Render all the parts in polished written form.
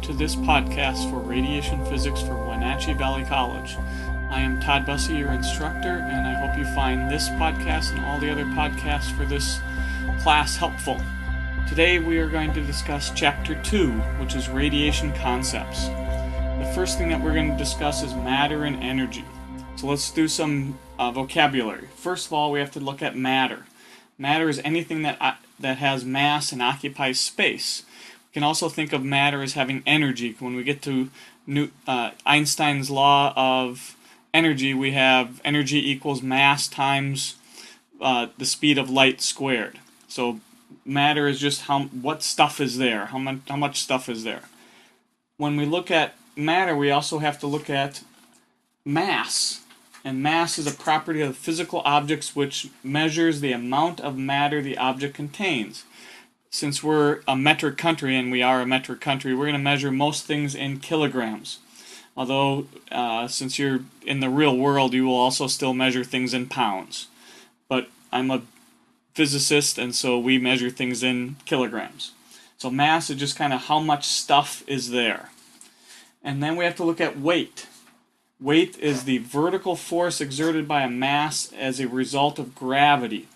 to this podcast for Radiation Physics for Wenatchee Valley College. I am Todd Bussey, your instructor, and I hope you find this podcast and all the other podcasts for this class helpful. Today we are going to discuss Chapter 2, which is Radiation Concepts. The first thing that we're going to discuss is matter and energy. So let's do some vocabulary. First of all, we have to look at matter. Matter is anything that has mass and occupies space. We can also think of matter as having energy. When we get to Einstein's law of energy, we have energy equals mass times the speed of light squared. So matter is just what stuff is there, how much stuff is there. When we look at matter, we also have to look at mass. And mass is a property of physical objects which measures the amount of matter the object contains. Since we're a metric country, and we are a metric country, we're going to measure most things in kilograms. Although, since you're in the real world, you will also still measure things in pounds. But I'm a physicist, and so we measure things in kilograms. So mass is just kind of how much stuff is there. And then we have to look at weight. Weight is the vertical force exerted by a mass as a result of gravity.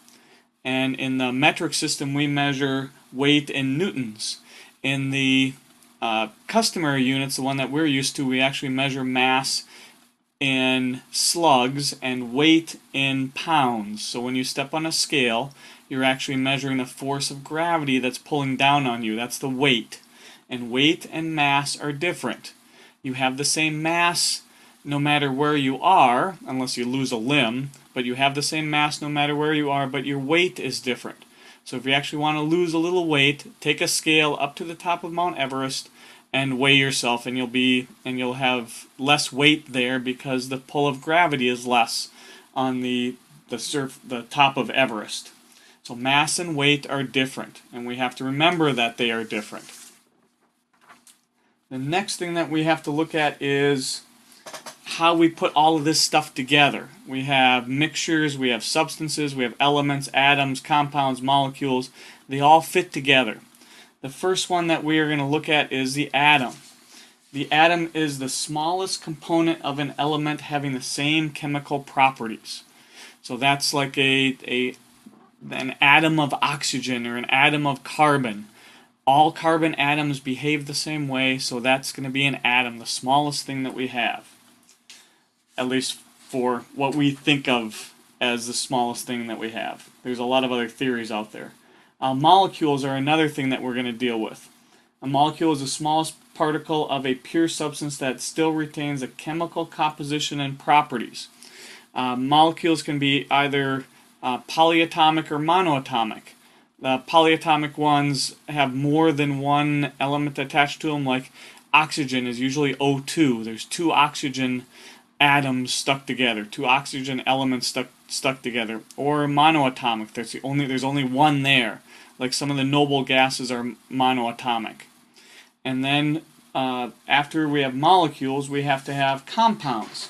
And in the metric system, we measure weight in newtons. In the customary units, the one that we're used to, we actually measure mass in slugs and weight in pounds. So when you step on a scale, you're actually measuring the force of gravity that's pulling down on you. That's the weight. And weight and mass are different. You have the same mass no matter where you are, unless you lose a limb, but you have the same mass no matter where you are, but your weight is different. So if you actually want to lose a little weight, take a scale up to the top of Mount Everest and weigh yourself, and you'll have less weight there because the pull of gravity is less on the top of Everest. So mass and weight are different, and we have to remember that they are different. The next thing that we have to look at is how we put all of this stuff together. We have mixtures, we have substances, we have elements, atoms, compounds, molecules. They all fit together. The first one that we are going to look at is the atom. The atom is the smallest component of an element having the same chemical properties. So that's like an atom of oxygen or an atom of carbon. All carbon atoms behave the same way, so that's going to be an atom, the smallest thing that we have. At least for what we think of as the smallest thing that we have. There's a lot of other theories out there. Molecules are another thing that we're going to deal with. A molecule is the smallest particle of a pure substance that still retains a chemical composition and properties. Molecules can be either polyatomic or monoatomic. The polyatomic ones have more than one element attached to them, like oxygen is usually O2. There's two oxygen atoms stuck together, two oxygen elements stuck together. Or monoatomic, there's only one there. Like some of the noble gases are monoatomic. And then after we have molecules, we have to have compounds.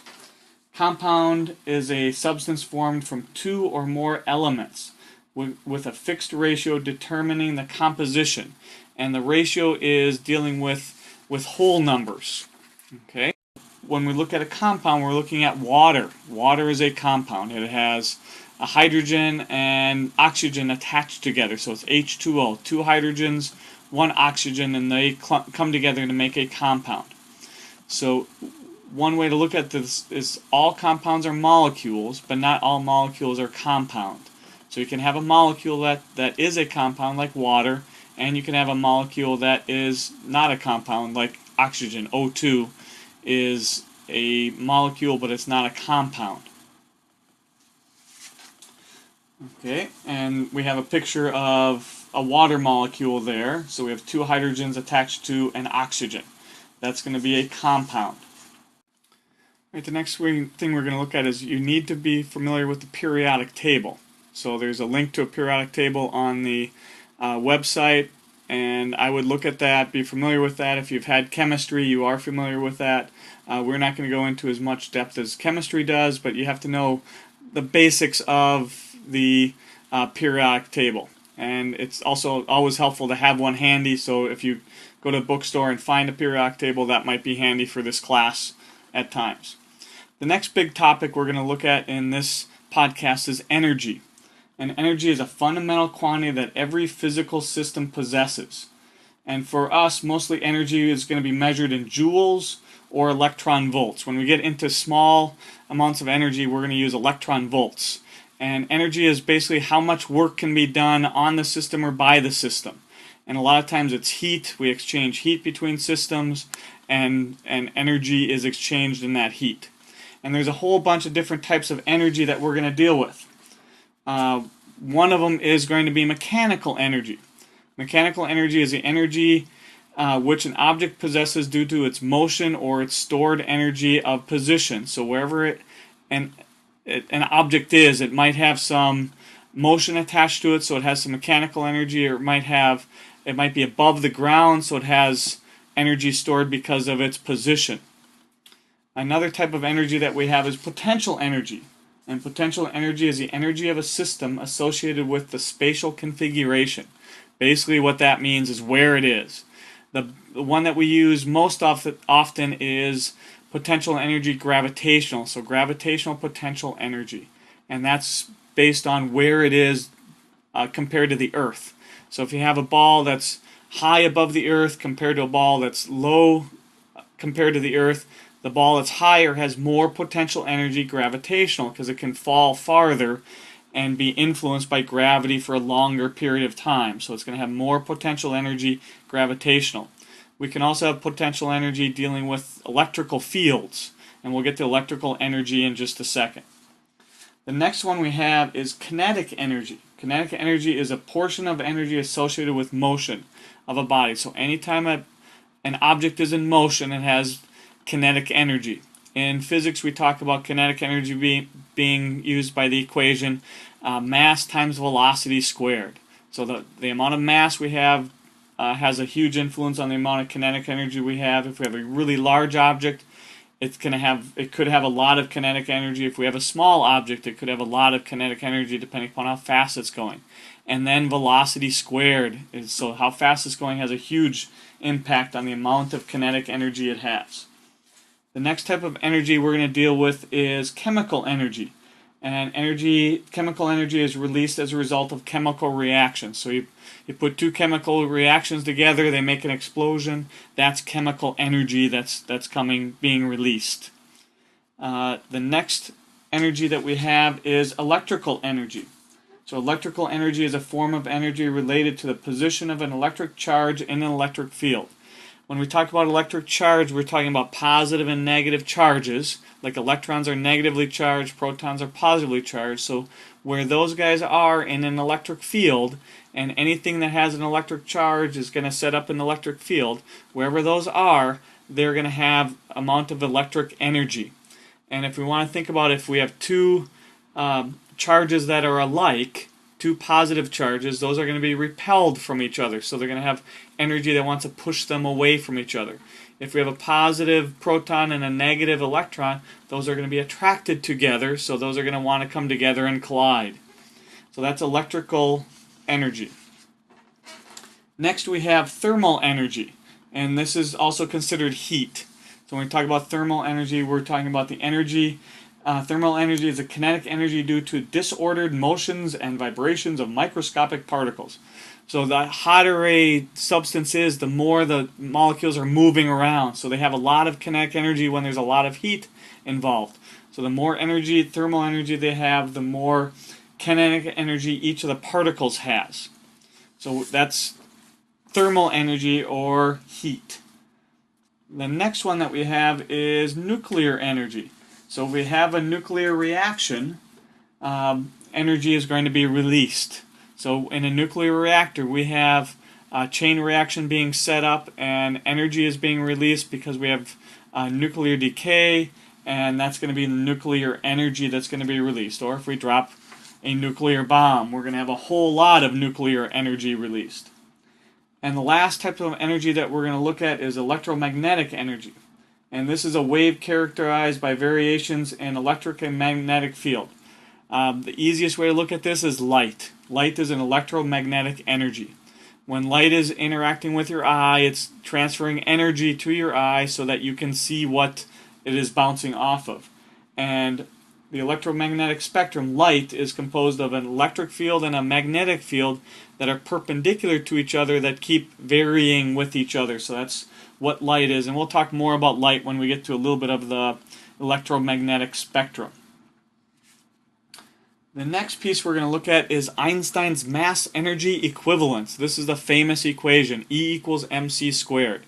Compound is a substance formed from two or more elements with a fixed ratio determining the composition. And the ratio is dealing with whole numbers. Okay? When we look at a compound, we're looking at water. Water is a compound. It has a hydrogen and oxygen attached together. So it's H2O, two hydrogens, one oxygen, and they come together to make a compound. So one way to look at this is all compounds are molecules, but not all molecules are compound. So you can have a molecule that is a compound, like water, and you can have a molecule that is not a compound, like oxygen. O2 is a molecule, but it's not a compound. Okay, and we have a picture of a water molecule there. So we have two hydrogens attached to an oxygen. That's going to be a compound. Right, the next thing we're going to look at is you need to be familiar with the periodic table. So there's a link to a periodic table on the website, and I would look at that, be familiar with that. If you've had chemistry, you are familiar with that. We're not going to go into as much depth as chemistry does, but you have to know the basics of the periodic table. And it's also always helpful to have one handy, so if you go to a bookstore and find a periodic table, that might be handy for this class at times. The next big topic we're going to look at in this podcast is energy. And energy is a fundamental quantity that every physical system possesses. And for us, mostly energy is going to be measured in joules or electron volts. When we get into small amounts of energy, we're going to use electron volts. And energy is basically how much work can be done on the system or by the system. And a lot of times it's heat. We exchange heat between systems, and energy is exchanged in that heat. And there's a whole bunch of different types of energy that we're going to deal with. One of them is going to be mechanical energy. Mechanical energy is the energy which an object possesses due to its motion or its stored energy of position. So wherever an object is, it might have some motion attached to it, so it has some mechanical energy, or it might be above the ground, so it has energy stored because of its position. Another type of energy that we have is potential energy. And potential energy is the energy of a system associated with the spatial configuration. Basically what that means is where it is. The one that we use most often is potential energy gravitational. So gravitational potential energy. And that's based on where it is compared to the Earth. So if you have a ball that's high above the Earth compared to a ball that's low compared to the Earth, the ball that's higher has more potential energy gravitational because it can fall farther and be influenced by gravity for a longer period of time. So it's going to have more potential energy gravitational. We can also have potential energy dealing with electrical fields, and we'll get to electrical energy in just a second. The next one we have is kinetic energy. Kinetic energy is a portion of energy associated with motion of a body. So anytime an object is in motion, it has kinetic energy. In physics, we talk about kinetic energy being used by the equation mass times velocity squared. So the amount of mass we have has a huge influence on the amount of kinetic energy we have. If we have a really large object, it could have a lot of kinetic energy. If we have a small object, it could have a lot of kinetic energy depending upon how fast it's going. And then velocity squared so how fast it's going has a huge impact on the amount of kinetic energy it has. The next type of energy we're going to deal with is chemical energy. And chemical energy is released as a result of chemical reactions. So you put two chemical reactions together, they make an explosion. That's chemical energy that's being released. The next energy that we have is electrical energy. So electrical energy is a form of energy related to the position of an electric charge in an electric field. When we talk about electric charge, we're talking about positive and negative charges. Like electrons are negatively charged, protons are positively charged. So where those guys are in an electric field, and anything that has an electric charge is going to set up an electric field, wherever those are, they're going to have amount of electric energy. And if we want to think about if we have two charges that are alike, two positive charges, those are going to be repelled from each other. So they're going to have energy that wants to push them away from each other. If we have a positive proton and a negative electron, those are going to be attracted together, so those are going to want to come together and collide. So that's electrical energy. Next we have thermal energy, and this is also considered heat. So when we talk about thermal energy, we're talking about the energy. Thermal energy is a kinetic energy due to disordered motions and vibrations of microscopic particles. So the hotter a substance is, the more the molecules are moving around. So they have a lot of kinetic energy when there's a lot of heat involved. So the more energy, thermal energy they have, the more kinetic energy each of the particles has. So that's thermal energy or heat. The next one that we have is nuclear energy. So if we have a nuclear reaction, energy is going to be released. So in a nuclear reactor, we have a chain reaction being set up, and energy is being released because we have nuclear decay, and that's going to be the nuclear energy that's going to be released. Or if we drop a nuclear bomb, we're going to have a whole lot of nuclear energy released. And the last type of energy that we're going to look at is electromagnetic energy. And this is a wave characterized by variations in electric and magnetic field. The easiest way to look at this is light. Light is an electromagnetic energy. When light is interacting with your eye, it's transferring energy to your eye so that you can see what it is bouncing off of. And the electromagnetic spectrum, light, is composed of an electric field and a magnetic field that are perpendicular to each other that keep varying with each other. So that's what light is. And we'll talk more about light when we get to a little bit of the electromagnetic spectrum. The next piece we're going to look at is Einstein's mass-energy equivalence. This is the famous equation, E equals mc squared,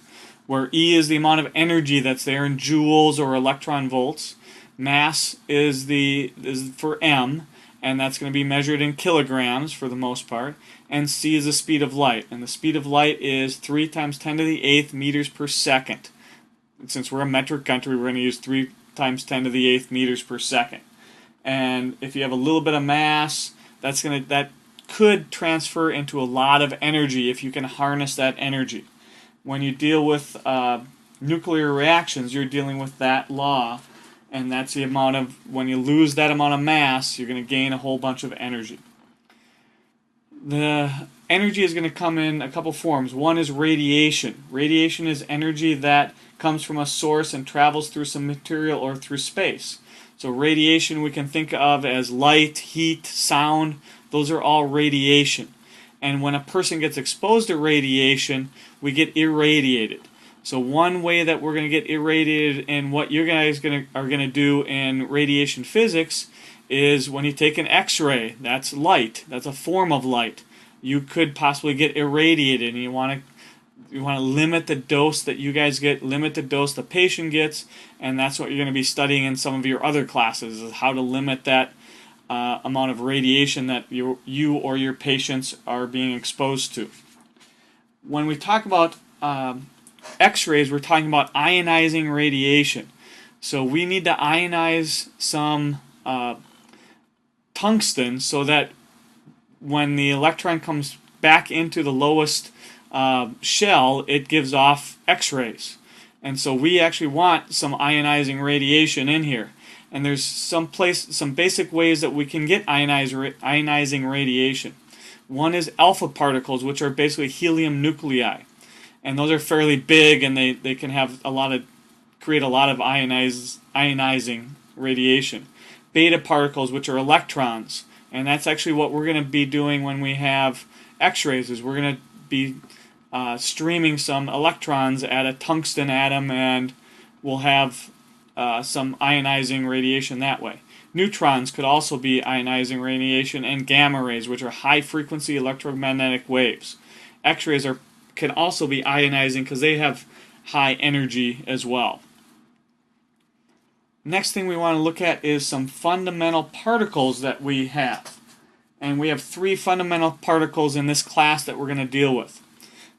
where E is the amount of energy that's there in joules or electron volts. Mass is for m, and that's going to be measured in kilograms for the most part. And c is the speed of light, and the speed of light is 3 times 10 to the 8th meters per second. And since we're a metric country, we're going to use 3 times 10 to the 8th meters per second. And if you have a little bit of mass, that could transfer into a lot of energy if you can harness that energy. When you deal with nuclear reactions, you're dealing with that law, and that's the amount of, when you lose that amount of mass, you're going to gain a whole bunch of energy. The energy is going to come in a couple forms. One is radiation. Radiation is energy that comes from a source and travels through some material or through space. So radiation we can think of as light, heat, sound. Those are all radiation. And when a person gets exposed to radiation, we get irradiated. So one way that we're going to get irradiated, and what you guys are going to do in radiation physics, is when you take an X-ray. That's light. That's a form of light. You could possibly get irradiated, and you want to limit the dose that you guys get, limit the dose the patient gets, and that's what you're going to be studying in some of your other classes, is how to limit that amount of radiation that you or your patients are being exposed to. When we talk about X-rays, we're talking about ionizing radiation. So we need to ionize some tungsten so that when the electron comes back into the lowest shell, it gives off X-rays. And so we actually want some ionizing radiation in here. And there's some basic ways that we can get ionizing radiation. One is alpha particles, which are basically helium nuclei. And those are fairly big, and they can have create a lot of ionizing radiation. Beta particles, which are electrons, and that's actually what we're going to be doing when we have X-rays, is we're going to be streaming some electrons at a tungsten atom, and we'll have some ionizing radiation that way. Neutrons could also be ionizing radiation, and gamma rays, which are high-frequency electromagnetic waves. X-rays can also be ionizing because they have high energy as well. Next thing we want to look at is some fundamental particles that we have. And we have 3 fundamental particles in this class that we're going to deal with.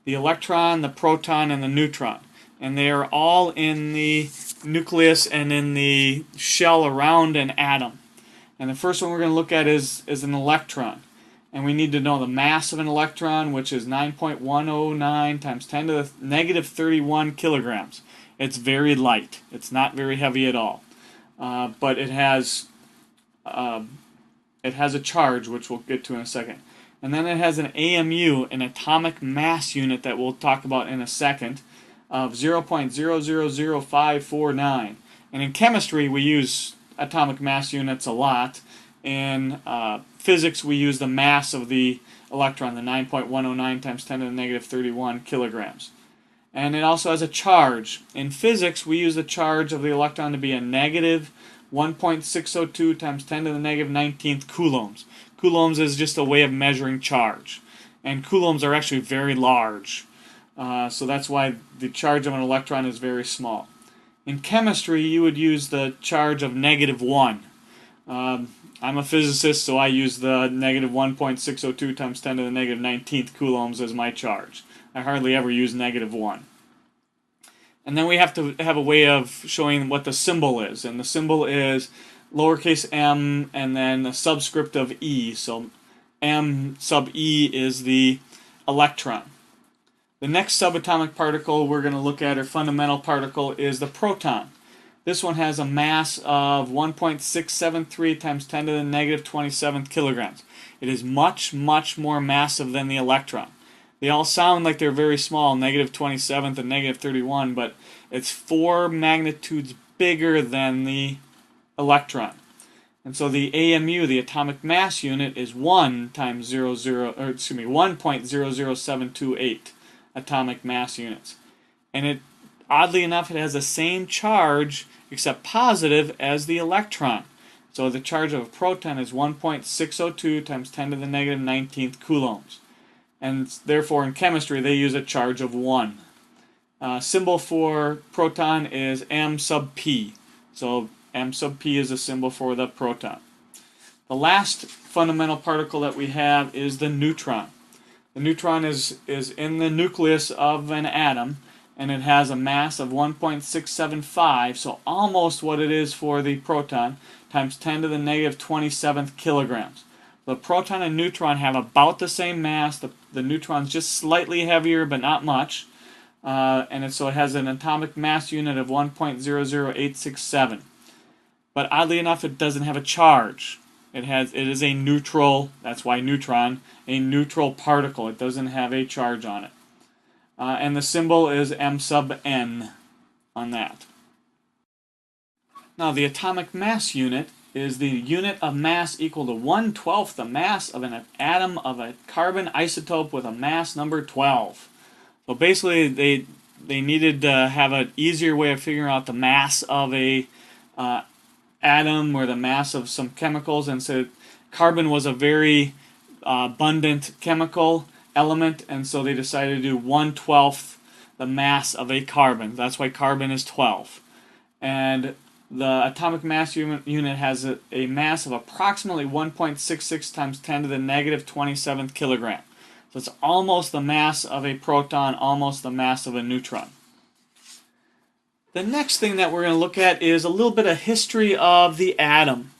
The electron, the proton, and the neutron. And they are all in the nucleus and in the shell around an atom. And the first one we're going to look at is an electron. And we need to know the mass of an electron, which is 9.109 times 10 to the negative 31 kilograms. It's very light. It's not very heavy at all. But it has a charge, which we'll get to in a second. And then it has an AMU, an atomic mass unit, that we'll talk about in a second, of 0.000549. And in chemistry, we use atomic mass units a lot. In physics, we use the mass of the electron, the 9.109 times 10 to the negative 31 kilograms. And it also has a charge. In physics, we use the charge of the electron to be a negative 1.602 times 10 to the negative 19th coulombs. Coulombs is just a way of measuring charge. And coulombs are actually very large. So that's why the charge of an electron is very small. In chemistry, you would use the charge of negative 1. I'm a physicist, so I use the negative 1.602 times 10 to the negative 19th coulombs as my charge. I hardly ever use negative 1. And then we have to have a way of showing what the symbol is. And the symbol is lowercase m and then a subscript of e. So m sub e is the electron. The next subatomic particle we're going to look at, or fundamental particle, is the proton. This one has a mass of 1.673 times 10 to the negative 27th kilograms. It is much, much more massive than the electron. They all sound like they're very small, negative 27th and negative 31, but it's 4 magnitudes bigger than the electron. And so the AMU, the atomic mass unit, is 1.00728 atomic mass units. And it, oddly enough, it has the same charge, except positive, as the electron. So the charge of a proton is 1.602 times 10 to the negative 19th coulombs. And therefore in chemistry they use a charge of 1. Symbol for proton is M sub p. So M sub p is a symbol for the proton. The last fundamental particle that we have is the neutron. The neutron is in the nucleus of an atom, and it has a mass of 1.675, so almost what it is for the proton, times 10 to the negative 27th kilograms. The proton and neutron have about the same mass. The neutron's just slightly heavier, but not much. So it has an atomic mass unit of 1.00867. But oddly enough, it doesn't have a charge. It is a neutral, that's why neutron, a neutral particle. It doesn't have a charge on it. And the symbol is M sub n on that. Now the atomic mass unit is the unit of mass equal to 1/12 the mass of an atom of a carbon isotope with a mass number 12. So basically they needed to have an easier way of figuring out the mass of a atom or the mass of some chemicals, and so carbon was a very abundant chemical element, and so they decided to do 1/12 the mass of a carbon. That's why carbon is 12. And the atomic mass unit has a mass of approximately 1.66 times 10 to the negative 27th kilogram. So it's almost the mass of a proton, almost the mass of a neutron. The next thing that we're going to look at is a little bit of history of the atom.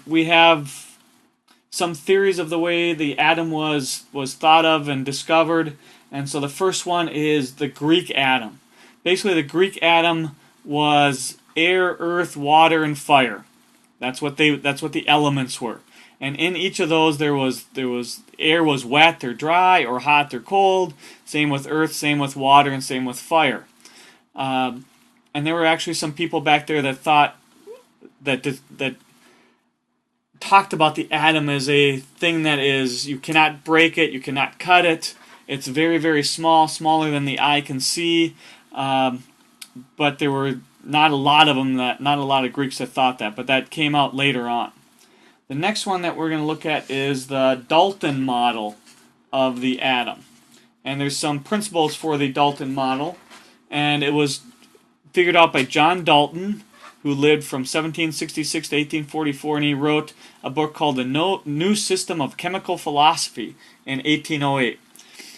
We have some theories of the way the atom was thought of and discovered. And so the first one is the Greek atom. Basically, the Greek atom was air, earth, water, and fire. That's what the elements were. And in each of those, there was air was wet or dry, or hot or cold. Same with earth, same with water, and same with fire. And there were actually some people back there that thought that talked about the atom as a thing that is, you cannot break it, you cannot cut it. It's very, very small, smaller than the eye can see. But there were not a lot of them, not a lot of Greeks that thought that, but that came out later on. The next one that we're going to look at is the Dalton model of the atom. And there's some principles for the Dalton model, and it was figured out by John Dalton, who lived from 1766 to 1844, and he wrote a book called The New System of Chemical Philosophy in 1808.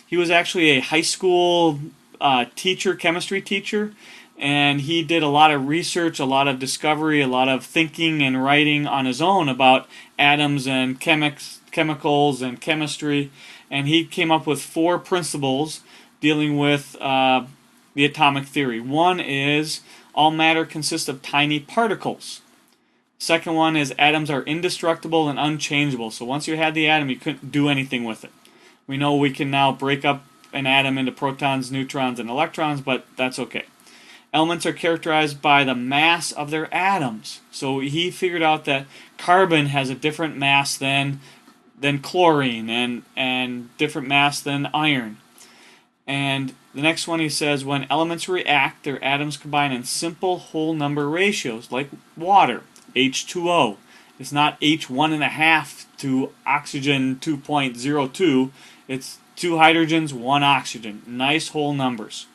He was actually a high school chemistry teacher, and he did a lot of research, a lot of discovery, a lot of thinking and writing on his own about atoms and chemicals and chemistry, and he came up with 4 principles dealing with the atomic theory. One is all matter consists of tiny particles. Second one is atoms are indestructible and unchangeable. So once you had the atom, you couldn't do anything with it. We know we can now break up an atom into protons, neutrons, and electrons, but that's okay. Elements are characterized by the mass of their atoms. So he figured out that carbon has a different mass than chlorine and different mass than iron. And the next one, he says, when elements react, their atoms combine in simple whole number ratios, like water, H2O. It's not H1.5 to oxygen 2.02. It's 2 hydrogens, 1 oxygen. Nice whole numbers.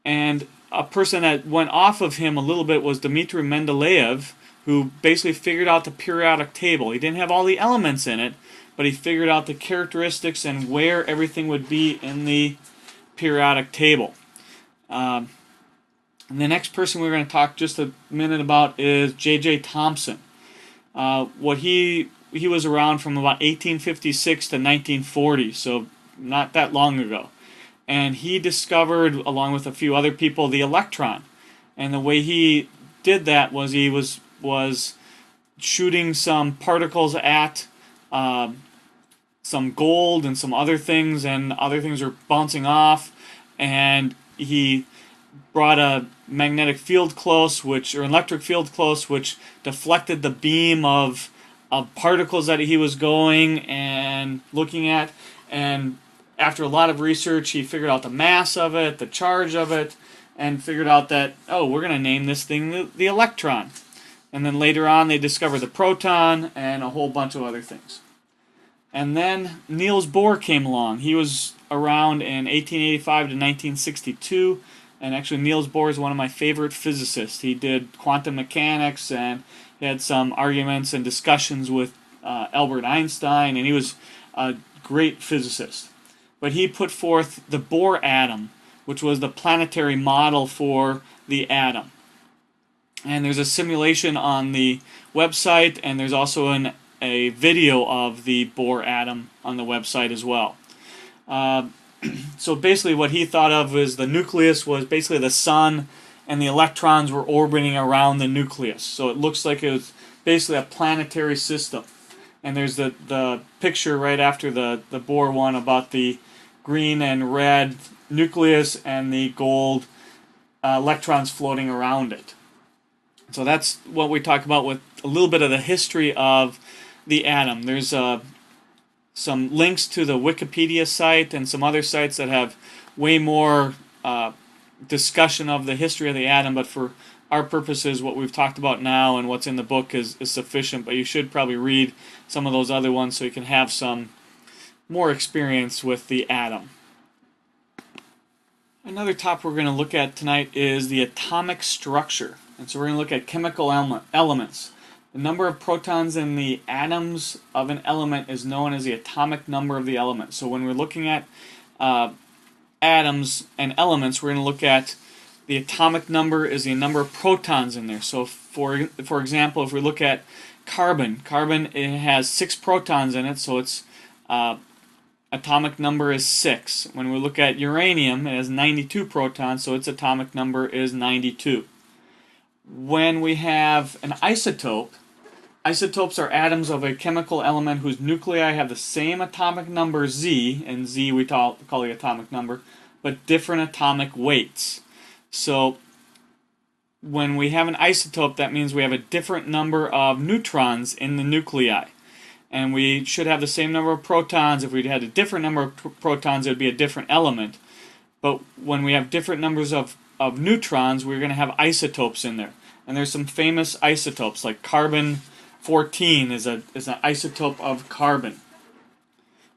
And a person that went off of him a little bit was Dmitri Mendeleev, who basically figured out the periodic table. He didn't have all the elements in it, but he figured out the characteristics and where everything would be in the periodic table. And the next person we're going to talk just a minute about is J.J. Thomson. He was around from about 1856 to 1940, so not that long ago. And he discovered, along with a few other people, the electron. And the way he did that was he was shooting some particles at some gold and some other things, and other things were bouncing off, and he brought a magnetic field close, or electric field close, which deflected the beam of particles that he was going and looking at. And after a lot of research, he figured out the mass of it, the charge of it, and figured out that, oh, we're going to name this thing the electron. And then later on, they discovered the proton and a whole bunch of other things. And then Niels Bohr came along. He was around in 1885 to 1962. And actually, Niels Bohr is one of my favorite physicists. He did quantum mechanics, and he had some arguments and discussions with Albert Einstein, and he was a great physicist. But he put forth the Bohr atom, which was the planetary model for the atom. And there's a simulation on the website, and there's also a video of the Bohr atom on the website as well. So basically what he thought of was the nucleus was basically the sun, and the electrons were orbiting around the nucleus. So it looks like it was basically a planetary system. And there's the picture right after the Bohr one about the green and red nucleus and the gold electrons floating around it. So that's what we talk about with a little bit of the history of the atom. There's some links to the Wikipedia site and some other sites that have way more discussion of the history of the atom, but for our purposes, what we've talked about now and what's in the book is sufficient, but you should probably read some of those other ones so you can have some more experience with the atom. Another topic we're going to look at tonight is the atomic structure. And so we're going to look at chemical elements. The number of protons in the atoms of an element is known as the atomic number of the element. So when we're looking at atoms and elements, we're going to look at the atomic number is the number of protons in there. So for example, if we look at carbon, it has 6 protons in it, so its atomic number is 6. When we look at uranium, it has 92 protons, so its atomic number is 92. When we have an isotope, isotopes are atoms of a chemical element whose nuclei have the same atomic number Z, and Z we call the atomic number, but different atomic weights. So when we have an isotope, that means we have a different number of neutrons in the nuclei. And we should have the same number of protons. If we had a different number of protons, it would be a different element. But when we have different numbers of neutrons, we're going to have isotopes in there. And there's some famous isotopes, like carbon-14 is an isotope of carbon.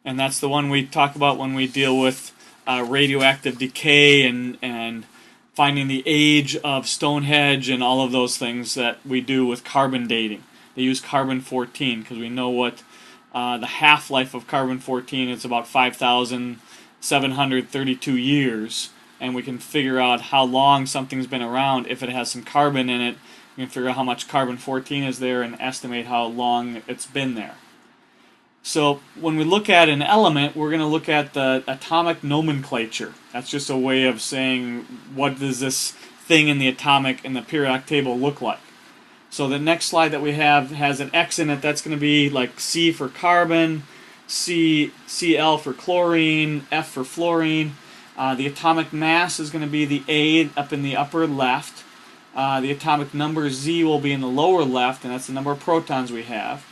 And that's the one we talk about when we deal with radioactive decay and finding the age of Stonehenge and all of those things that we do with carbon dating. They use carbon-14 because we know what the half-life of carbon-14 is, about 5,732 years. And we can figure out how long something's been around. If it has some carbon in it, we can figure out how much carbon-14 is there and estimate how long it's been there. So when we look at an element, we're going to look at the atomic nomenclature. That's just a way of saying what does this thing in the atomic and the periodic table look like. So the next slide that we have has an X in it. That's going to be like C for carbon, Cl for chlorine, F for fluorine. The atomic mass is going to be the A up in the upper left. The atomic number Z will be in the lower left, and that's the number of protons we have.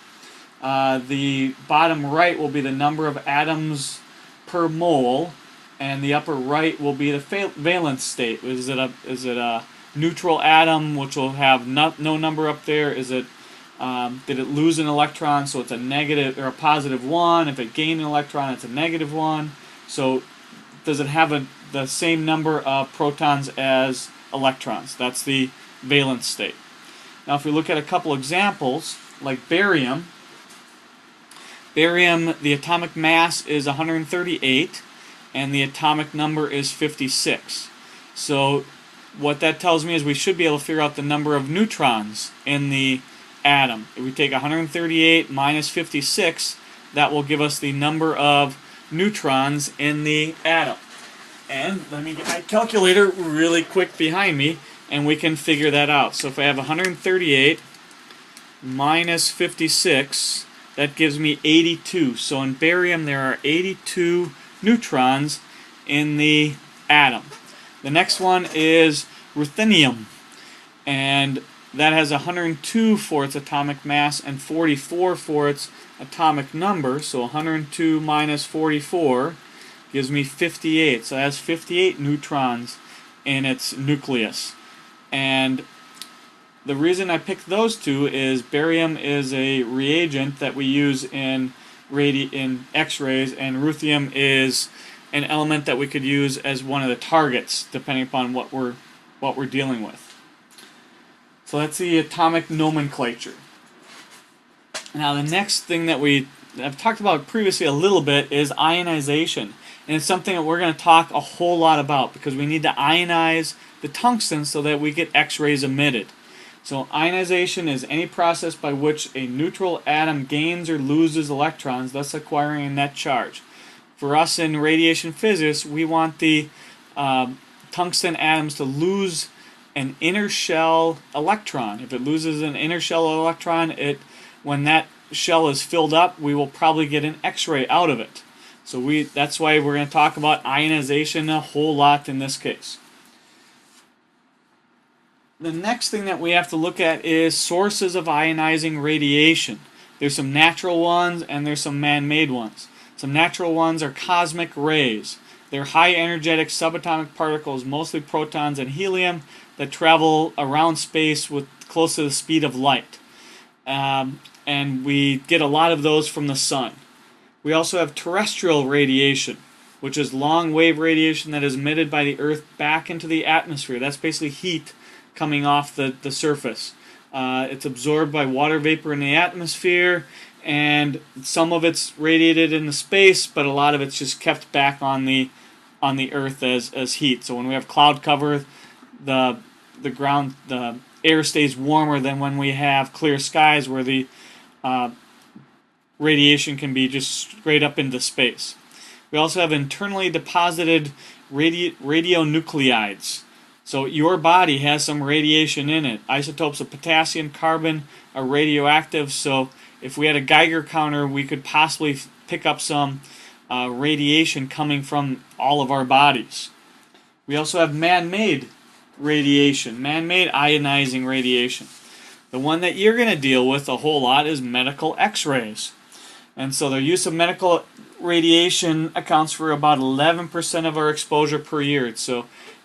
The bottom right will be the number of atoms per mole, and the upper right will be the valence state. Is it a neutral atom, which will have no number up there? Is it did it lose an electron, so it's a negative or a positive 1? If it gained an electron, it's a negative 1. So does it have the same number of protons as electrons? That's the valence state. Now if we look at a couple examples, like barium, the atomic mass is 138, and the atomic number is 56. So what that tells me is we should be able to figure out the number of neutrons in the atom. If we take 138 minus 56, that will give us the number of neutrons in the atom. And let me get my calculator really quick behind me, and we can figure that out. So if I have 138 minus 56, that gives me 82. So in barium there are 82 neutrons in the atom. The next one is ruthenium, and that has 102 for its atomic mass and 44 for its atomic number. So 102 minus 44 gives me 58. So it has 58 neutrons in its nucleus. And the reason I picked those two is barium is a reagent that we use in X-rays, and ruthenium is an element that we could use as one of the targets, depending upon what we're dealing with. So that's the atomic nomenclature. Now the next thing that I've talked about previously a little bit is ionization. And it's something that we're going to talk a whole lot about because we need to ionize the tungsten so that we get X-rays emitted. So ionization is any process by which a neutral atom gains or loses electrons, thus acquiring a net charge. For us in radiation physics, we want the tungsten atoms to lose an inner shell electron. If it loses an inner shell electron, when that shell is filled up, we will probably get an X-ray out of it. So that's why we're going to talk about ionization a whole lot in this case. The next thing that we have to look at is sources of ionizing radiation. There's some natural ones and there's some man-made ones. Some natural ones are cosmic rays. They're high energetic subatomic particles, mostly protons and helium, that travel around space with close to the speed of light. And we get a lot of those from the sun. We also have terrestrial radiation, which is long wave radiation that is emitted by the Earth back into the atmosphere. That's basically heat coming off the surface. It's absorbed by water vapor in the atmosphere, and some of it's radiated into space, but a lot of it's just kept back on the Earth as heat. So when we have cloud cover, the air stays warmer than when we have clear skies, where the radiation can be just straight up into space. We also have internally deposited radionuclides. So your body has some radiation in it. Isotopes of potassium, carbon are radioactive, so if we had a Geiger counter, we could possibly pick up some radiation coming from all of our bodies. We also have man-made radiation, man-made ionizing radiation. The one that you're going to deal with a whole lot is medical X-rays. And so the use of medical radiation accounts for about 11% of our exposure per year.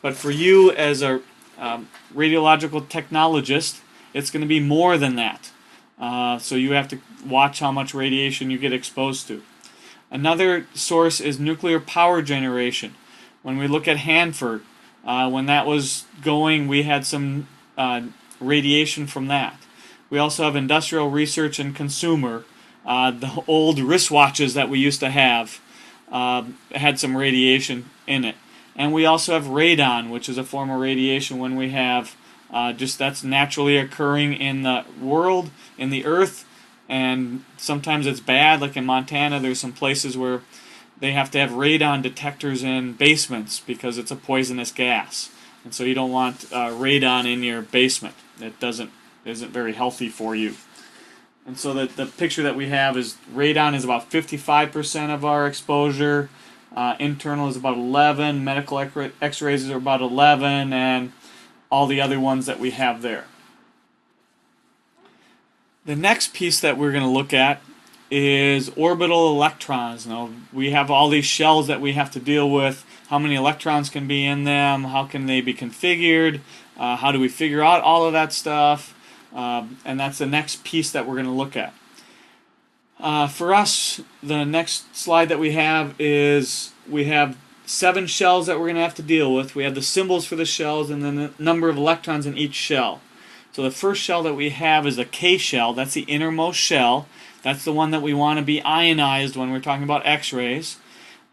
But for you as a radiological technologist, it's going to be more than that. So you have to watch how much radiation you get exposed to. Another source is nuclear power generation. When we look at Hanford, when that was going, we had some radiation from that. We also have industrial research and consumer. The old wristwatches that we used to have had some radiation in it. And we also have radon, which is a form of radiation when we have that's naturally occurring in the world, in the earth, and sometimes it's bad, like in Montana. There's some places where they have to have radon detectors in basements because it's a poisonous gas. And so you don't want radon in your basement. It isn't very healthy for you. And so the picture that we have is radon is about 55% of our exposure. Internal is about 11, medical X-rays are about 11, and all the other ones that we have there. The next piece that we're going to look at is orbital electrons. Now, we have all these shells that we have to deal with. How many electrons can be in them? How can they be configured? How do we figure out all of that stuff? And that's the next piece that we're going to look at. For us, the next slide that we have is we have 7 shells that we're going to have to deal with. We have the symbols for the shells and then the number of electrons in each shell. So the first shell that we have is a K shell. That's the innermost shell. That's the one that we want to be ionized when we're talking about X-rays.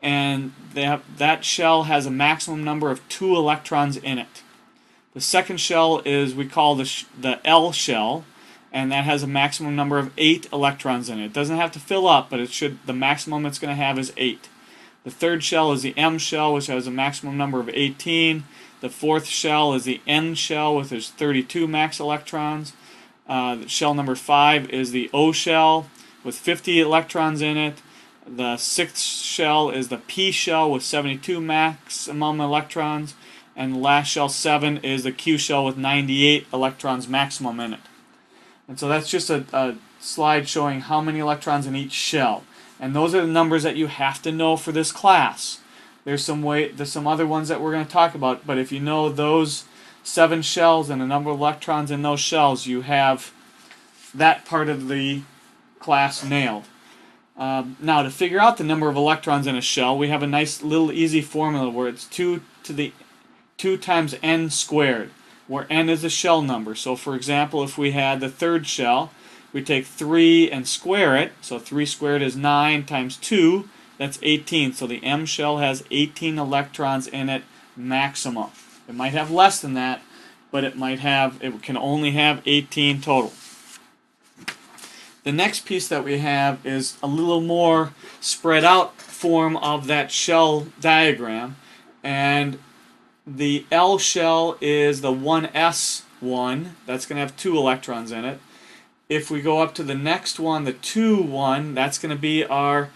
And that shell has a maximum number of 2 electrons in it. The second shell is we call the L shell, and that has a maximum number of 8 electrons in it. It doesn't have to fill up, but the maximum it's going to have is 8. The third shell is the M shell, which has a maximum number of 18. The fourth shell is the N shell, which is 32 max electrons. Shell number 5 is the O shell with 50 electrons in it. The sixth shell is the P shell with 72 maximum electrons. And the last shell 7 is the Q shell with 98 electrons maximum in it. And so that's just a slide showing how many electrons in each shell. And those are the numbers that you have to know for this class. There's some other ones that we're going to talk about, but if you know those 7 shells and the number of electrons in those shells, you have that part of the class nailed. Now, to figure out the number of electrons in a shell, we have a nice little easy formula where it's 2 times n squared, where n is the shell number. So for example, if we had the third shell, we take 3 and square it, so 3 squared is 9 times 2, that's 18. So the M shell has 18 electrons in it maximum. It might have less than that, but it can only have 18 total. The next piece that we have is a little more spread out form of that shell diagram, and the L shell is the 1s one, that's going to have 2 electrons in it. If we go up to the next one, the 2 one, that's going to be our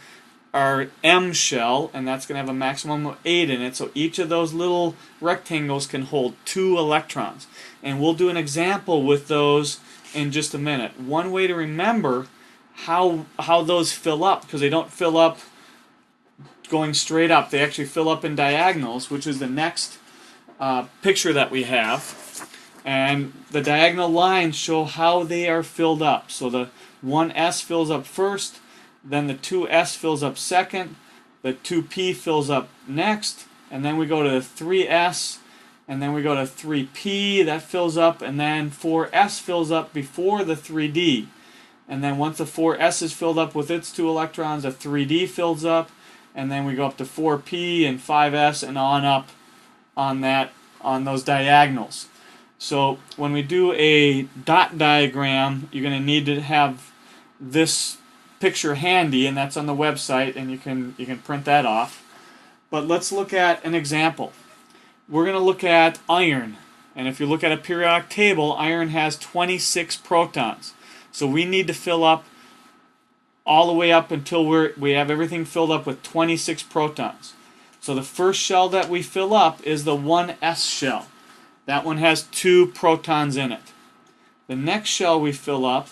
M shell, and that's going to have a maximum of 8 in it. So each of those little rectangles can hold 2 electrons. And we'll do an example with those in just a minute. One way to remember how those fill up, because they don't fill up going straight up, they actually fill up in diagonals, which is the next picture that we have. And the diagonal lines show how they are filled up. So the 1s fills up first, then the 2s fills up second, the 2p fills up next, and then we go to the 3s, and then we go to 3p, that fills up, and then 4s fills up before the 3d. And then once the 4s is filled up with its 2 electrons, the 3d fills up, and then we go up to 4p and 5s and on up on those diagonals. So when we do a dot diagram, you're going to need to have this picture handy, and that's on the website, and you can print that off. But let's look at an example. We're going to look at iron, and if you look at a periodic table, iron has 26 protons. So we need to fill up all the way up until we have everything filled up with 26 protons. So the first shell that we fill up is the 1s shell. That one has 2 protons in it. The next shell we fill up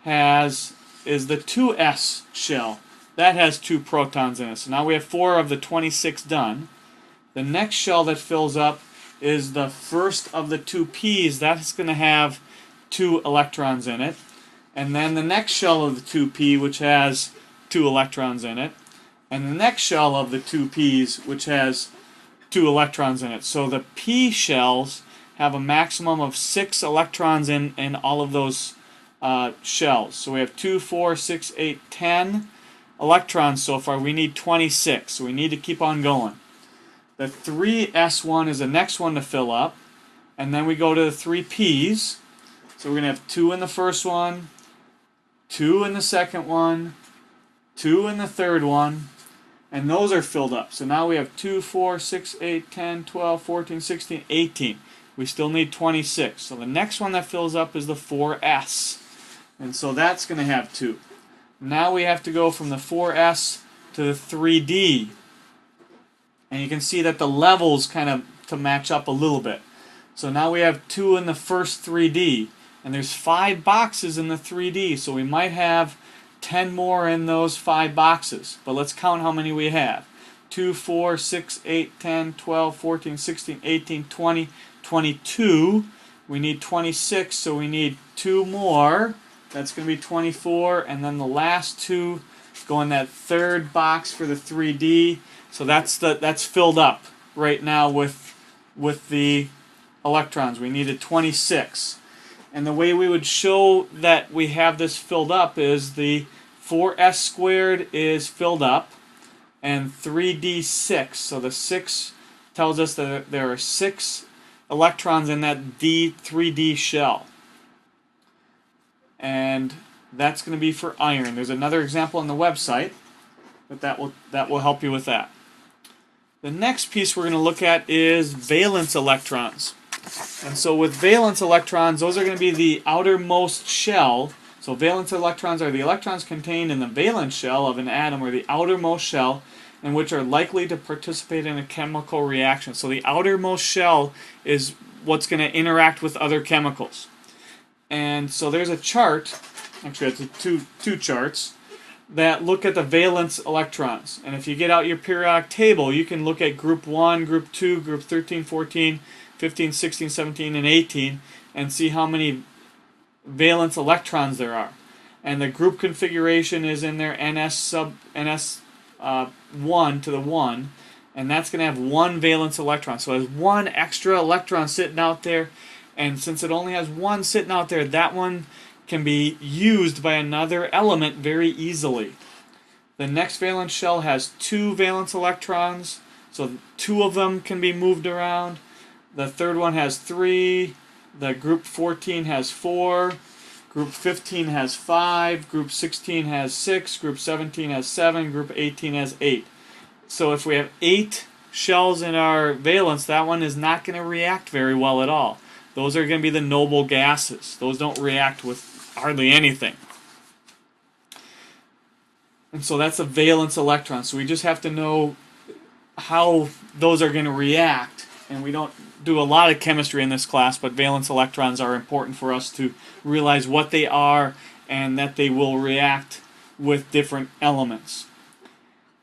is the 2s shell. That has 2 protons in it. So now we have 4 of the 26 done. The next shell that fills up is the first of the 2p's. That's going to have 2 electrons in it. And then the next shell of the 2p, which has 2 electrons in it. And the next shell of the 2p's, which has 2 electrons in it. So the p shells have a maximum of 6 electrons in all of those shells. So we have 2, 4, 6, 8, 10 electrons so far. We need 26, so we need to keep on going. The 3s one is the next one to fill up, and then we go to the 3p's. So we're going to have 2 in the first one, 2 in the second one, 2 in the third one, and those are filled up. So now we have 2, 4, 6, 8, 10, 12, 14, 16, 18. We still need 26. So the next one that fills up is the 4s. And so that's going to have 2. Now we have to go from the 4s to the 3d. And you can see that the levels kind of to match up a little bit. So now we have 2 in the first 3d. And there's 5 boxes in the 3d. So we might have 10 more in those 5 boxes. But let's count how many we have. 2, 4, 6, 8, 10, 12, 14, 16, 18, 20, 22. We need 26, so we need 2 more. That's going to be 24, and then the last 2 go in that third box for the 3D. So that's filled up right now with the electrons. We needed 26. And the way we would show that we have this filled up is the 4s squared is filled up, and 3d6. So the 6 tells us that there are 6 electrons in that 3D shell. And that's going to be for iron. There's another example on the website, but that will help you with that. The next piece we're going to look at is valence electrons. And so with valence electrons, those are going to be the outermost shell. So valence electrons are the electrons contained in the valence shell of an atom, or the outermost shell, and which are likely to participate in a chemical reaction. So the outermost shell is what's going to interact with other chemicals. And so there's a chart, actually it's two charts, that look at the valence electrons. And if you get out your periodic table, you can look at group 1, group 2, group 13, 14, 15, 16, 17, and 18, and see how many valence electrons there are. And the group configuration is in there ns 1 to the 1, and that's going to have one valence electron. So it has one extra electron sitting out there, and since it only has one sitting out there, that one can be used by another element very easily. The next valence shell has 2 valence electrons, so 2 of them can be moved around. The third one has 3, the group 14 has 4, group 15 has 5, group 16 has 6, group 17 has 7, group 18 has 8. So if we have 8 shells in our valence, that one is not going to react very well at all. Those are going to be the noble gases. Those don't react with hardly anything. And so that's a valence electron. So we just have to know how those are going to react. And we don't do a lot of chemistry in this class, but valence electrons are important for us to realize what they are and that they will react with different elements.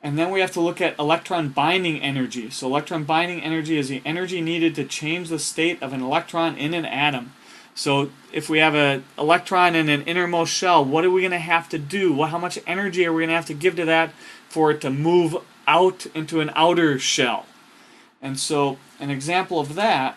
And then we have to look at electron binding energy. So electron binding energy is the energy needed to change the state of an electron in an atom. So if we have an electron in an innermost shell, what are we going to have to do? How much energy are we going to have to give to that for it to move out into an outer shell? And so an example of that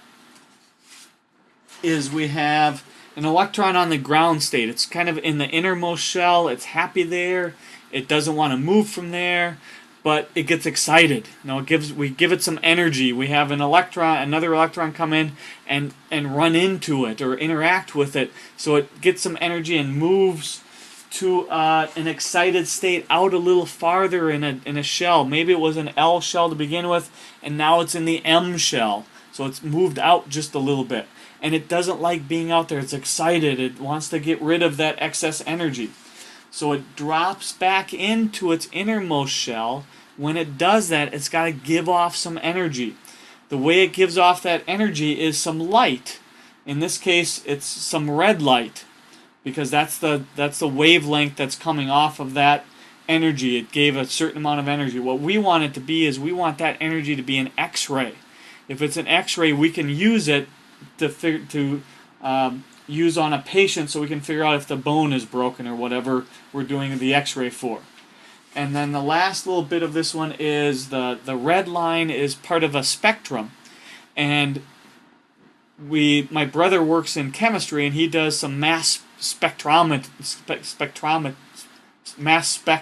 is we have an electron on the ground state. It's kind of in the innermost shell. It's happy there. It doesn't want to move from there, but it gets excited. We give it some energy. We have another electron come in and run into it or interact with it. So it gets some energy and moves to an excited state out a little farther in a shell. Maybe it was an L shell to begin with, and now it's in the M shell. So it's moved out just a little bit. And it doesn't like being out there. It's excited. It wants to get rid of that excess energy. So it drops back into its innermost shell. When it does that, it's got to give off some energy. The way it gives off that energy is some light. In this case, it's some red light, because that's the wavelength that's coming off of that energy. It gave a certain amount of energy. What we want it to be is we want that energy to be an X-ray. If it's an X-ray, we can use it to use on a patient so we can figure out if the bone is broken or whatever we're doing the X-ray for. And then the last little bit of this one is the red line is part of a spectrum. And my brother works in chemistry, and he does some mass spec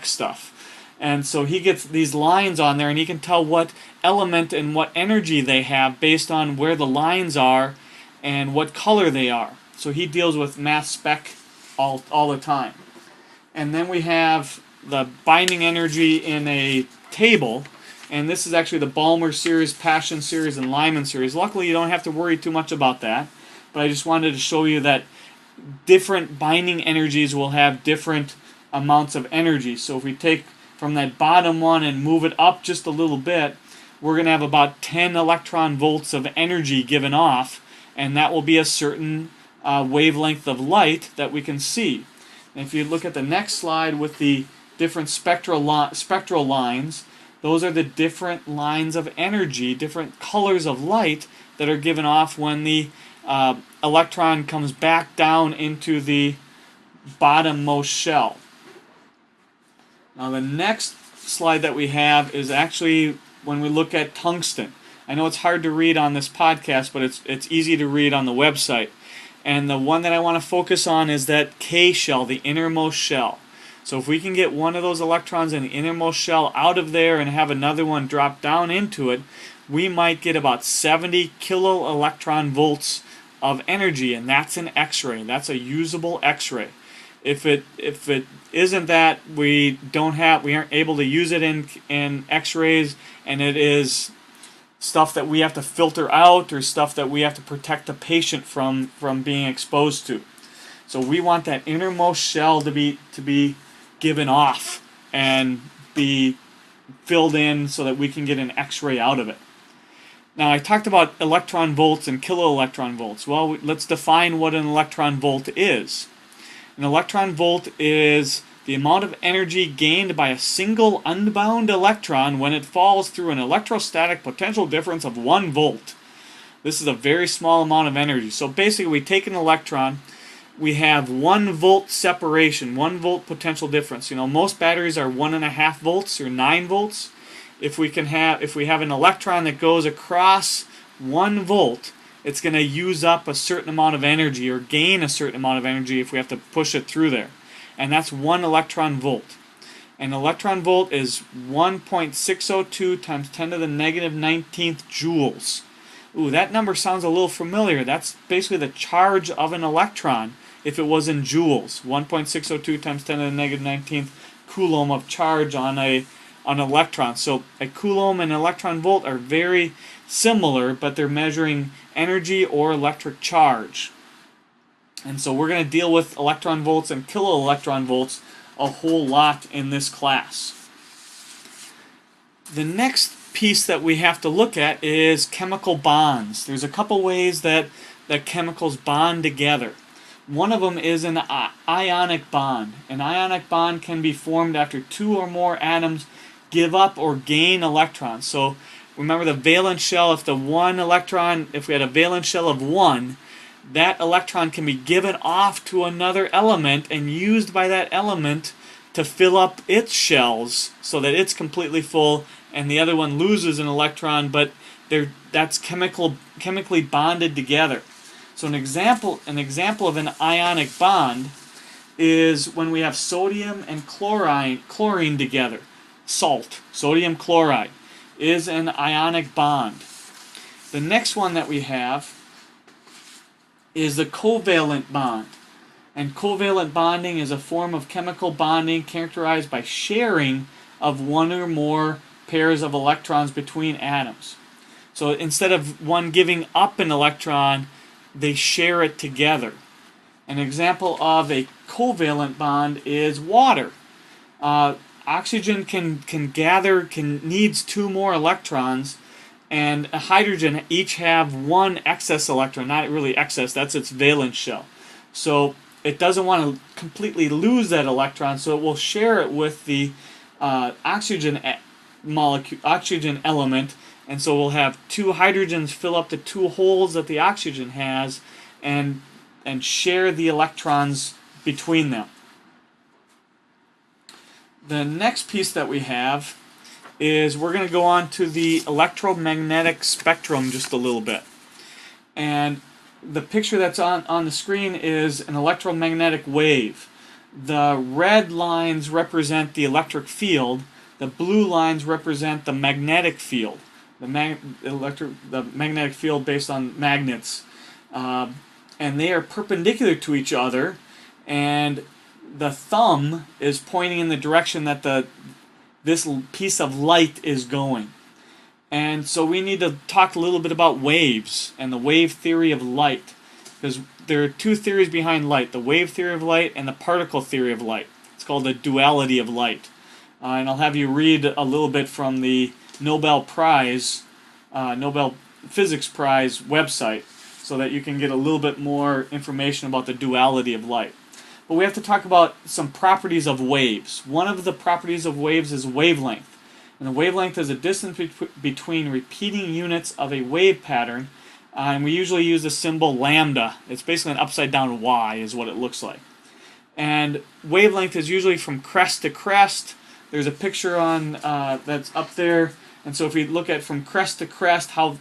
stuff. And so he gets these lines on there, and he can tell what element and what energy they have based on where the lines are and what color they are. So he deals with mass spec all the time. And then we have the binding energy in a table, and this is actually the Balmer series, Paschen series, and Lyman series. Luckily, you don't have to worry too much about that, but I just wanted to show you that different binding energies will have different amounts of energy. So if we take from that bottom one and move it up just a little bit, we're going to have about 10 electron volts of energy given off, and that will be a certain wavelength of light that we can see. And if you look at the next slide with the different spectral lines, those are the different lines of energy, different colors of light that are given off when the electron comes back down into the bottommost shell. Now the next slide that we have is actually when we look at tungsten. I know it's hard to read on this podcast, but it's easy to read on the website. And the one that I want to focus on is that K shell, the innermost shell. So if we can get one of those electrons in the innermost shell out of there and have another one drop down into it, we might get about 70 kilo electron volts of energy, and that's an X-ray. That's a usable X-ray. If it isn't that, we aren't able to use it in X-rays, and it is stuff that we have to filter out or stuff that we have to protect the patient from being exposed to. So we want that innermost shell to be given off and be filled in so that we can get an X-ray out of it. Now, I talked about electron volts and kiloelectron volts. Well, let's define what an electron volt is. An electron volt is the amount of energy gained by a single unbound electron when it falls through an electrostatic potential difference of 1 volt. This is a very small amount of energy. So basically, we take an electron, we have 1 volt separation, 1 volt potential difference. Most batteries are 1.5 volts or 9 volts. If we have an electron that goes across 1 volt, it's going to use up a certain amount of energy or gain a certain amount of energy if we have to push it through there. And that's 1 electron volt. An electron volt is 1.602 times 10 to the negative 19th joules. Ooh, that number sounds a little familiar. That's basically the charge of an electron if it was in joules. 1.602 times 10 to the negative 19th coulomb of charge on an electron. So a coulomb and an electron volt are very similar, but they're measuring energy or electric charge. And so we're going to deal with electron volts and kiloelectron volts a whole lot in this class. The next piece that we have to look at is chemical bonds. There's a couple ways that chemicals bond together. One of them is an ionic bond. An ionic bond can be formed after 2 or more atoms give up or gain electrons. So remember the valence shell, if we had a valence shell of 1, that electron can be given off to another element and used by that element to fill up its shells so that it's completely full, and the other one loses an electron, but that's chemically bonded together. So an example of an ionic bond is when we have sodium and chlorine together. Sodium chloride is an ionic bond. The next one that we have is the covalent bond. And covalent bonding is a form of chemical bonding characterized by sharing of 1 or more pairs of electrons between atoms. So instead of one giving up an electron, they share it together. An example of a covalent bond is water. Oxygen needs 2 more electrons, and a hydrogen each have 1 excess electron, not really excess, that's its valence shell. So it doesn't want to completely lose that electron, so it will share it with the oxygen element, and so we'll have 2 hydrogens fill up the 2 holes that the oxygen has and share the electrons between them. The next piece that we have is we're going to go on to the electromagnetic spectrum just a little bit. And the picture that's on the screen is an electromagnetic wave. The red lines represent the electric field. The blue lines represent the magnetic field. The magnetic field based on magnets. And they are perpendicular to each other, and the thumb is pointing in the direction that this piece of light is going. And so we need to talk a little bit about waves and the wave theory of light, because there are 2 theories behind light, the wave theory of light and the particle theory of light. It's called the duality of light. And I'll have you read a little bit from the Nobel Physics Prize website so that you can get a little bit more information about the duality of light. But we have to talk about some properties of waves. One of the properties of waves is wavelength. And the wavelength is a distance between repeating units of a wave pattern, and we usually use the symbol lambda. It's basically an upside down Y is what it looks like. And wavelength is usually from crest to crest. There's a picture on that's up there, and so if we look at from crest to crest, how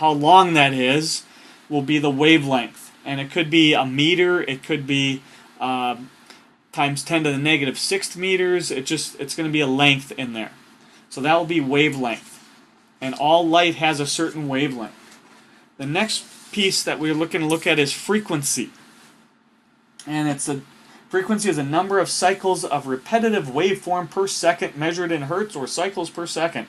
long that is will be the wavelength. And it could be a meter, it could be times 10 to the negative 6th meters. It's going to be a length in there. So that will be wavelength. And all light has a certain wavelength. The next piece that we're looking to look at is frequency. And frequency is a number of cycles of repetitive waveform per second measured in hertz or cycles per second.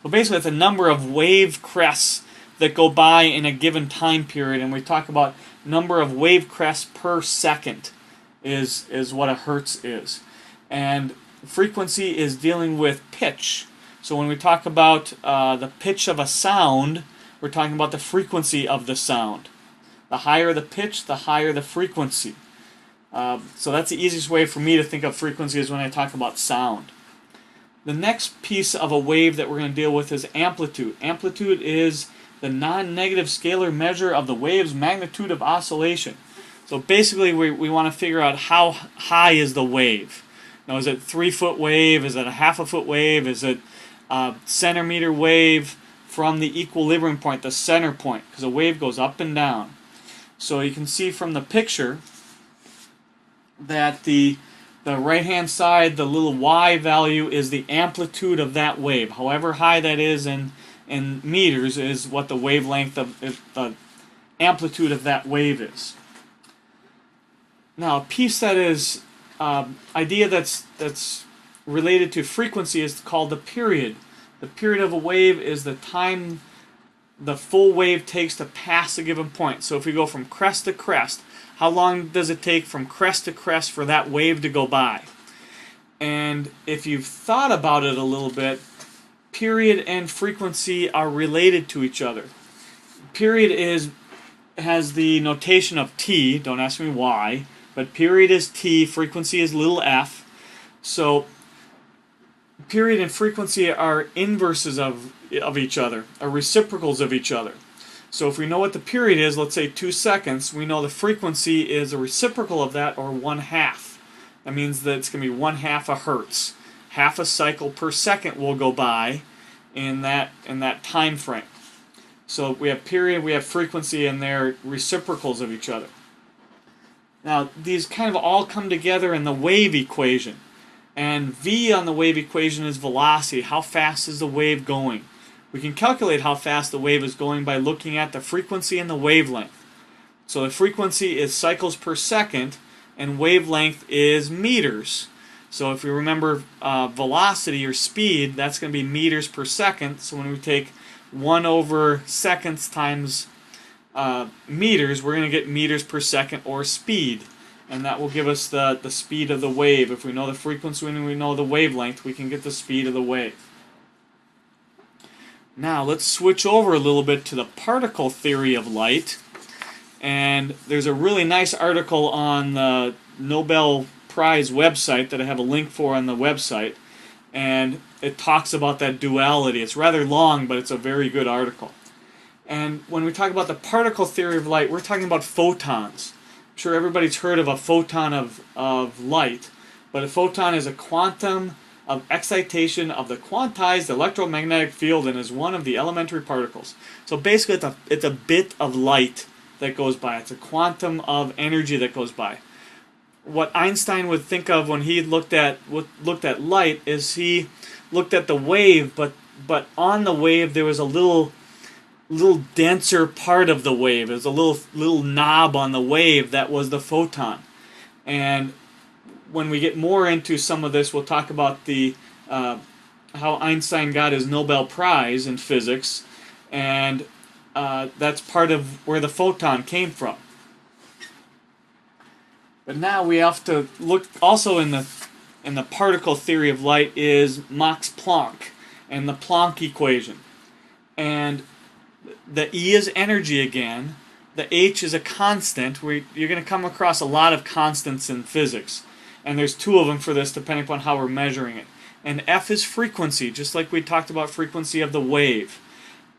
So basically it's a number of wave crests that go by in a given time period, and we talk about number of wave crests per second is what a hertz is. And frequency is dealing with pitch. So when we talk about the pitch of a sound, we're talking about the frequency of the sound. The higher the pitch, the higher the frequency. So that's the easiest way for me to think of frequency is when I talk about sound. The next piece of a wave that we're going to deal with is amplitude. Amplitude is the non-negative scalar measure of the wave's magnitude of oscillation. So basically we want to figure out how high is the wave. Now, is it a 3-foot wave? Is it a half a foot wave? Is it a centimeter wave from the equilibrium point, the center point? Because a wave goes up and down. So you can see from the picture that the right-hand side, the little y value, is the amplitude of that wave. However high that is in meters is what the wavelength of the amplitude of that wave is. Now, a piece that is idea that's related to frequency is called the period. The period of a wave is the time the full wave takes to pass a given point. So if we go from crest to crest, how long does it take from crest to crest for that wave to go by? And if you've thought about it a little bit, period and frequency are related to each other. Period has the notation of t, don't ask me why, but period is t, frequency is little f. So period and frequency are inverses of each other, are reciprocals of each other. So if we know what the period is, let's say 2 seconds, we know the frequency is a reciprocal of that, or 1/2. That means that it's going to be 1/2 a hertz. Half a cycle per second will go by in that time frame. So we have period, we have frequency, and they're reciprocals of each other. Now, these kind of all come together in the wave equation. And v on the wave equation is velocity. How fast is the wave going? We can calculate how fast the wave is going by looking at the frequency and the wavelength. So the frequency is cycles per second, and wavelength is meters. So if we remember velocity or speed, that's going to be meters per second. So when we take 1 over seconds times meters, we're going to get meters per second, or speed. And that will give us the speed of the wave. If we know the frequency and we know the wavelength, we can get the speed of the wave. Now let's switch over a little bit to the particle theory of light. And there's a really nice article on the Nobel Prize website that I have a link for on the website. And it talks about that duality. It's rather long, but it's a very good article. And when we talk about the particle theory of light, we're talking about photons. I'm sure everybody's heard of a photon of light, but a photon is a quantum of excitation of the quantized electromagnetic field and is one of the elementary particles. So basically it's a bit of light that goes by. It's a quantum of energy that goes by. What Einstein would think of when he looked at light is he looked at the wave, but on the wave there was a little denser part of the wave. There's a little knob on the wave that was the photon. And when we get more into some of this, we'll talk about the how Einstein got his Nobel Prize in physics, and that's part of where the photon came from. But now we have to look also in the particle theory of light is Max Planck and the Planck equation. And the E is energy again. The H is a constant. You're going to come across a lot of constants in physics. And there's 2 of them for this depending upon how we're measuring it. And F is frequency, just like we talked about frequency of the wave.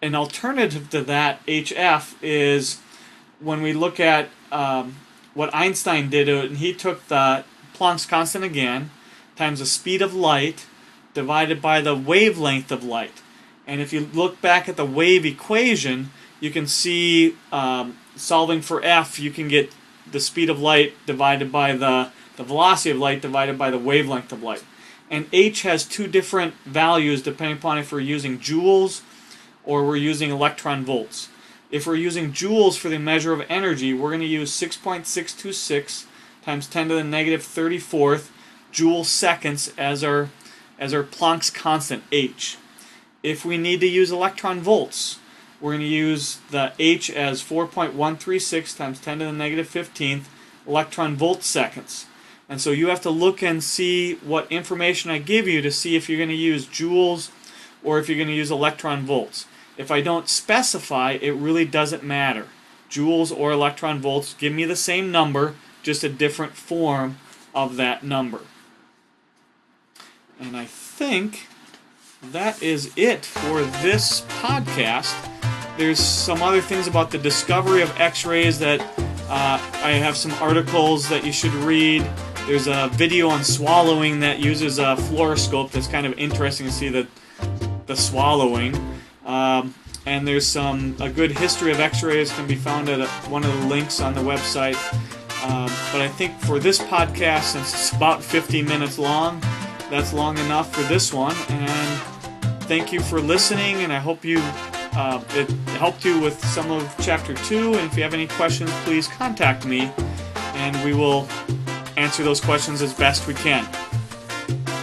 An alternative to that, HF, is when we look at what Einstein did, and he took the Planck's constant again, times the speed of light, divided by the wavelength of light. And if you look back at the wave equation, you can see solving for F, you can get the speed of light divided by the velocity of light divided by the wavelength of light. And H has 2 different values depending upon if we're using joules or we're using electron volts. If we're using joules for the measure of energy, we're going to use 6.626 times 10 to the negative 34th joule seconds as our Planck's constant, H. if we need to use electron volts, we're going to use the H as 4.136 times 10 to the negative 15th electron volt seconds. And so you have to look and see what information I give you to see if you're going to use joules or if you're going to use electron volts. If I don't specify, it really doesn't matter. Joules or electron volts give me the same number, just a different form of that number. And I think that is it for this podcast. There's some other things about the discovery of X-rays that I have some articles that you should read. There's a video on swallowing that uses a fluoroscope that's kind of interesting to see the swallowing. And there's a good history of X-rays can be found at one of the links on the website. But I think for this podcast, since it's about 50 minutes long, that's long enough for this one. And thank you for listening, and I hope it helped you with some of Chapter 2. And if you have any questions, please contact me, and we will answer those questions as best we can.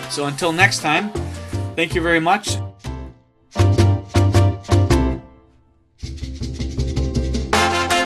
So until next time, thank you very much.